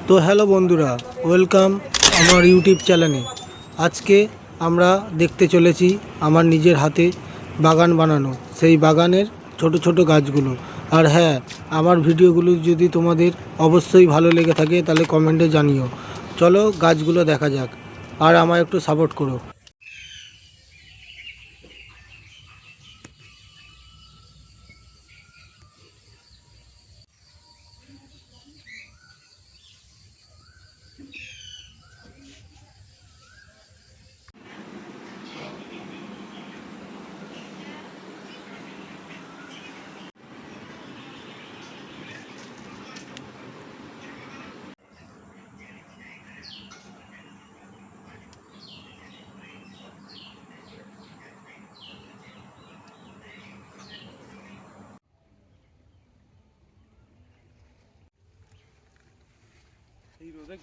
তো হ্যালো বন্ধুরা, ওয়েলকাম আমার ইউটিউব চ্যানেলে। আজকে আমরা দেখতে চলেছি আমার নিজের হাতে বাগান বানানো সেই বাগানের ছোট ছোট গাছগুলো। আর হ্যাঁ, আমার ভিডিওগুলো যদি তোমাদের অবশ্যই ভালো লেগে থাকে তাহলে কমেন্টে জানিও। চলো গাছগুলো দেখা যাক, আর আমায় একটু সাপোর্ট করো। এই রোদে